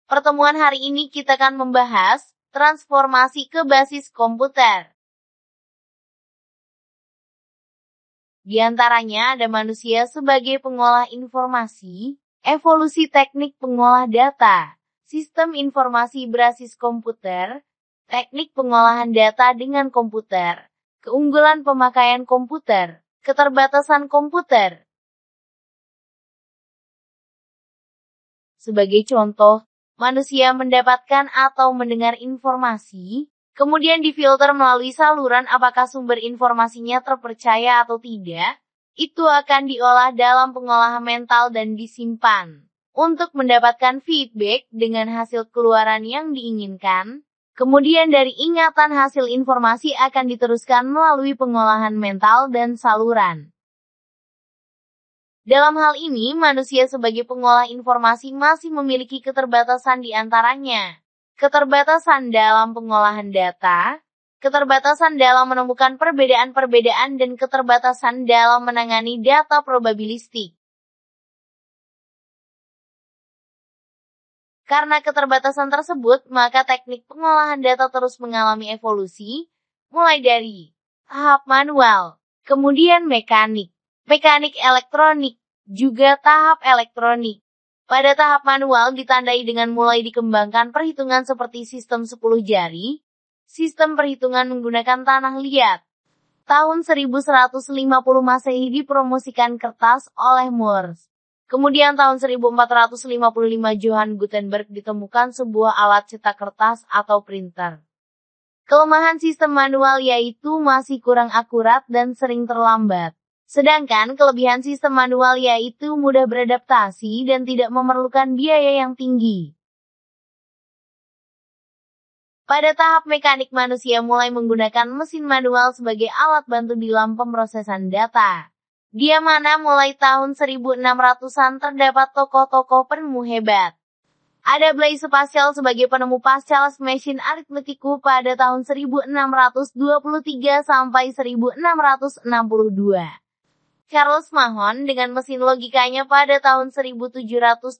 Pertemuan hari ini kita akan membahas transformasi ke basis komputer. Di antaranya ada manusia sebagai pengolah informasi, evolusi teknik pengolah data, sistem informasi berbasis komputer, teknik pengolahan data dengan komputer, keunggulan pemakaian komputer, keterbatasan komputer. Sebagai contoh, manusia mendapatkan atau mendengar informasi, kemudian difilter melalui saluran apakah sumber informasinya terpercaya atau tidak, itu akan diolah dalam pengolahan mental dan disimpan. Untuk mendapatkan feedback dengan hasil keluaran yang diinginkan, kemudian dari ingatan hasil informasi akan diteruskan melalui pengolahan mental dan saluran. Dalam hal ini, manusia sebagai pengolah informasi masih memiliki keterbatasan di antaranya. Keterbatasan dalam pengolahan data, keterbatasan dalam menemukan perbedaan-perbedaan dan keterbatasan dalam menangani data probabilistik. Karena keterbatasan tersebut, maka teknik pengolahan data terus mengalami evolusi, mulai dari tahap manual, kemudian mekanik elektronik, juga tahap elektronik. Pada tahap manual ditandai dengan mulai dikembangkan perhitungan seperti sistem 10 jari, sistem perhitungan menggunakan tanah liat. Tahun 1150 Masehi dipromosikan kertas oleh Morse. Kemudian tahun 1455 Johann Gutenberg ditemukan sebuah alat cetak kertas atau printer. Kelemahan sistem manual yaitu masih kurang akurat dan sering terlambat. Sedangkan kelebihan sistem manual yaitu mudah beradaptasi dan tidak memerlukan biaya yang tinggi. Pada tahap mekanik manusia mulai menggunakan mesin manual sebagai alat bantu dalam pemrosesan data. Di mana mulai tahun 1600-an terdapat tokoh-tokoh penemu hebat. Ada Blaise Pascal sebagai penemu Pascal's Machine Arithmetiku pada tahun 1623 sampai 1662. Charles Mahon dengan mesin logikanya pada tahun 1777.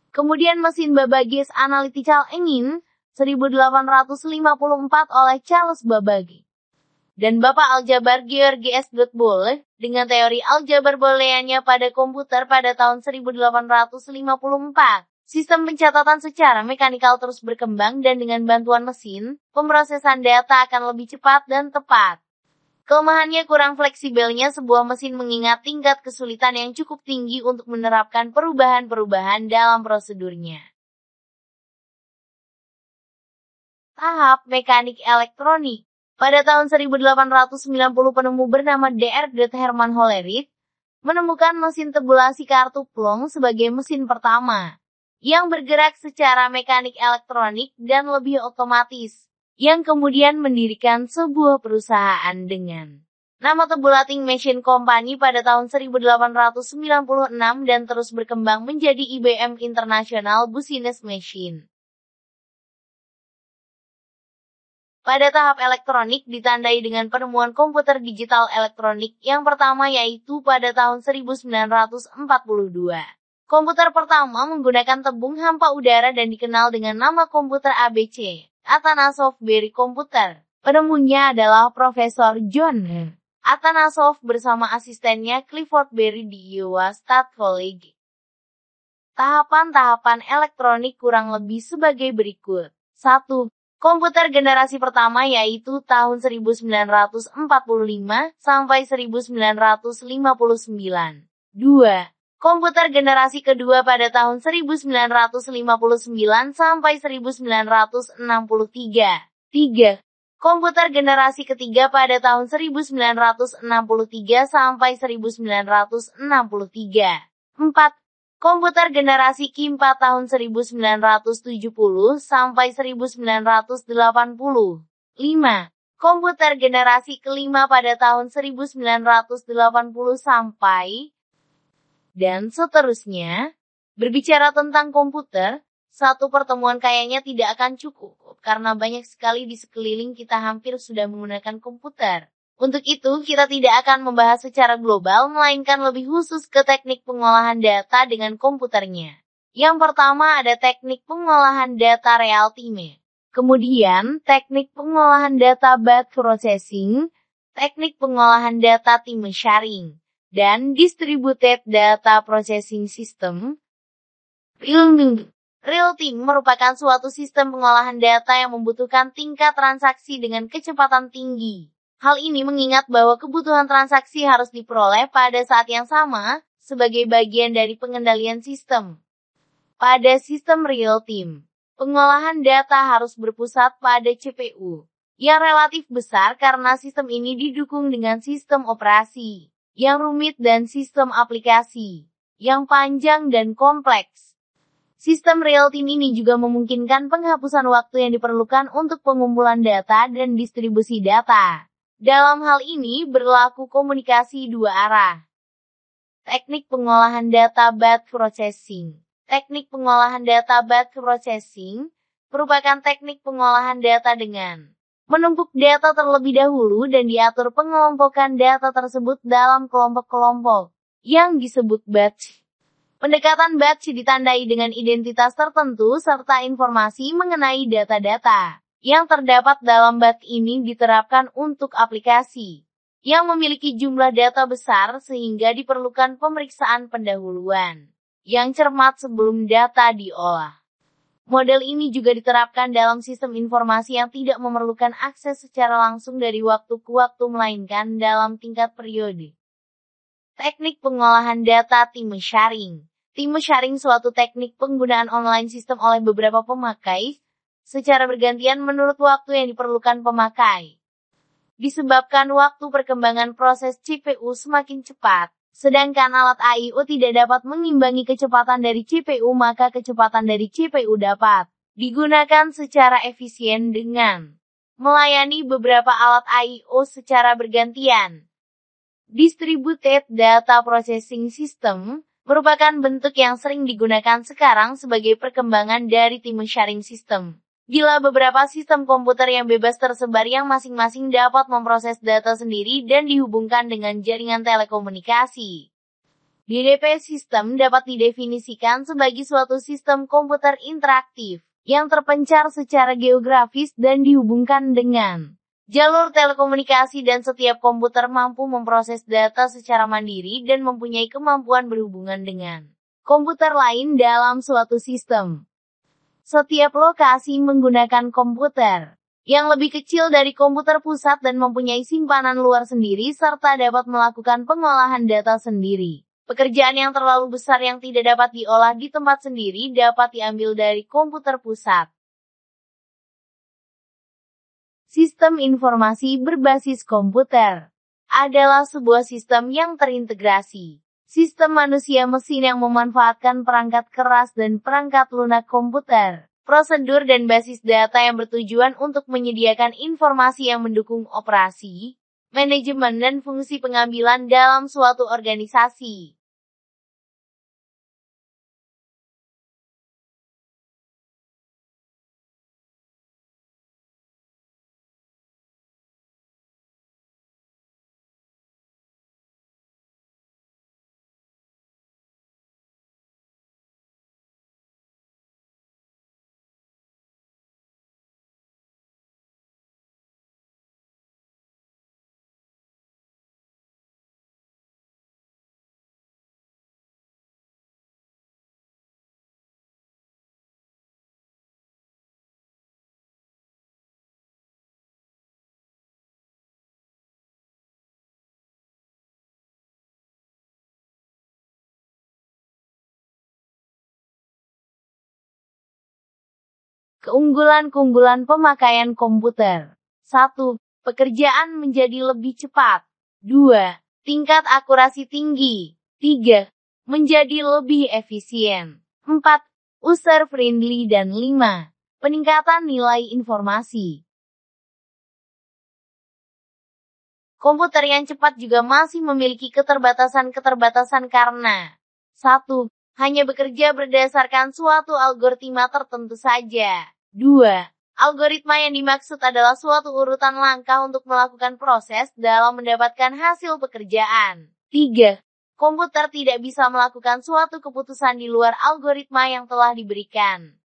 Kemudian mesin Babbage Analytical Engine, 1854 oleh Charles Babbage. Dan Bapak Aljabar George S. Godbout, dengan teori aljabar booleannya pada komputer pada tahun 1854. Sistem pencatatan secara mekanikal terus berkembang dan dengan bantuan mesin, pemrosesan data akan lebih cepat dan tepat. Kelemahannya kurang fleksibelnya sebuah mesin mengingat tingkat kesulitan yang cukup tinggi untuk menerapkan perubahan-perubahan dalam prosedurnya. Tahap mekanik elektronik. Pada tahun 1890 penemu bernama Dr. Hermann Hollerith menemukan mesin tabulasi kartu plong sebagai mesin pertama yang bergerak secara mekanik elektronik dan lebih otomatis, yang kemudian mendirikan sebuah perusahaan dengan nama Tabulating Machine Company pada tahun 1896 dan terus berkembang menjadi IBM International Business Machine. Pada tahap elektronik ditandai dengan penemuan komputer digital elektronik yang pertama yaitu pada tahun 1942. Komputer pertama menggunakan tembung hampa udara dan dikenal dengan nama komputer ABC, Atanasoff Berry Computer. Penemunya adalah Profesor John Atanasoff bersama asistennya Clifford Berry di Iowa State College. Tahapan-tahapan elektronik kurang lebih sebagai berikut. 1. Komputer generasi pertama yaitu tahun 1945 sampai 1959. 2. Komputer generasi kedua pada tahun 1959 sampai 1963. 3. Komputer generasi ketiga pada tahun 1963 sampai 1963. 4. Komputer generasi keempat tahun 1970 sampai 1980. 5. Komputer generasi kelima pada tahun 1980 sampai dan seterusnya. Berbicara tentang komputer, satu pertemuan kayaknya tidak akan cukup, karena banyak sekali di sekeliling kita hampir sudah menggunakan komputer. Untuk itu, kita tidak akan membahas secara global, melainkan lebih khusus ke teknik pengolahan data dengan komputernya. Yang pertama ada teknik pengolahan data real time. Kemudian, teknik pengolahan data batch processing, teknik pengolahan data time sharing, dan distributed data processing system. Real time merupakan suatu sistem pengolahan data yang membutuhkan tingkat transaksi dengan kecepatan tinggi. Hal ini mengingat bahwa kebutuhan transaksi harus diperoleh pada saat yang sama, sebagai bagian dari pengendalian sistem. Pada sistem real-time, pengolahan data harus berpusat pada CPU, yang relatif besar karena sistem ini didukung dengan sistem operasi, yang rumit dan sistem aplikasi, yang panjang dan kompleks. Sistem real-time ini juga memungkinkan penghapusan waktu yang diperlukan untuk pengumpulan data dan distribusi data. Dalam hal ini berlaku komunikasi dua arah. Teknik pengolahan data batch processing. Teknik pengolahan data batch processing merupakan teknik pengolahan data dengan menumpuk data terlebih dahulu dan diatur pengelompokan data tersebut dalam kelompok-kelompok yang disebut batch. Pendekatan batch ditandai dengan identitas tertentu serta informasi mengenai data-data yang terdapat dalam batch ini diterapkan untuk aplikasi yang memiliki jumlah data besar sehingga diperlukan pemeriksaan pendahuluan yang cermat sebelum data diolah. Model ini juga diterapkan dalam sistem informasi yang tidak memerlukan akses secara langsung dari waktu ke waktu melainkan dalam tingkat periode. Teknik pengolahan data time sharing. Time sharing suatu teknik penggunaan online sistem oleh beberapa pemakai, secara bergantian menurut waktu yang diperlukan pemakai. Disebabkan waktu perkembangan proses CPU semakin cepat, sedangkan alat I/O tidak dapat mengimbangi kecepatan dari CPU, maka kecepatan dari CPU dapat digunakan secara efisien dengan melayani beberapa alat I/O secara bergantian. Distributed Data Processing System merupakan bentuk yang sering digunakan sekarang sebagai perkembangan dari time sharing system. Bila beberapa sistem komputer yang bebas tersebar yang masing-masing dapat memproses data sendiri dan dihubungkan dengan jaringan telekomunikasi. DDP sistem dapat didefinisikan sebagai suatu sistem komputer interaktif yang terpencar secara geografis dan dihubungkan dengan jalur telekomunikasi, dan setiap komputer mampu memproses data secara mandiri dan mempunyai kemampuan berhubungan dengan komputer lain dalam suatu sistem. Setiap lokasi menggunakan komputer yang lebih kecil dari komputer pusat dan mempunyai simpanan luar sendiri serta dapat melakukan pengolahan data sendiri. Pekerjaan yang terlalu besar yang tidak dapat diolah di tempat sendiri dapat diambil dari komputer pusat. Sistem informasi berbasis komputer adalah sebuah sistem yang terintegrasi. Sistem manusia-mesin yang memanfaatkan perangkat keras dan perangkat lunak komputer, prosedur dan basis data yang bertujuan untuk menyediakan informasi yang mendukung operasi, manajemen dan fungsi pengambilan dalam suatu organisasi. Keunggulan-keunggulan pemakaian komputer. 1. Pekerjaan menjadi lebih cepat. 2. Tingkat akurasi tinggi. 3. Menjadi lebih efisien. 4. User-friendly dan 5. Peningkatan nilai informasi. Komputer yang cepat juga masih memiliki keterbatasan-keterbatasan karena 1. Hanya bekerja berdasarkan suatu algoritma tertentu saja. 2. Algoritma yang dimaksud adalah suatu urutan langkah untuk melakukan proses dalam mendapatkan hasil pekerjaan. 3. Komputer tidak bisa melakukan suatu keputusan di luar algoritma yang telah diberikan.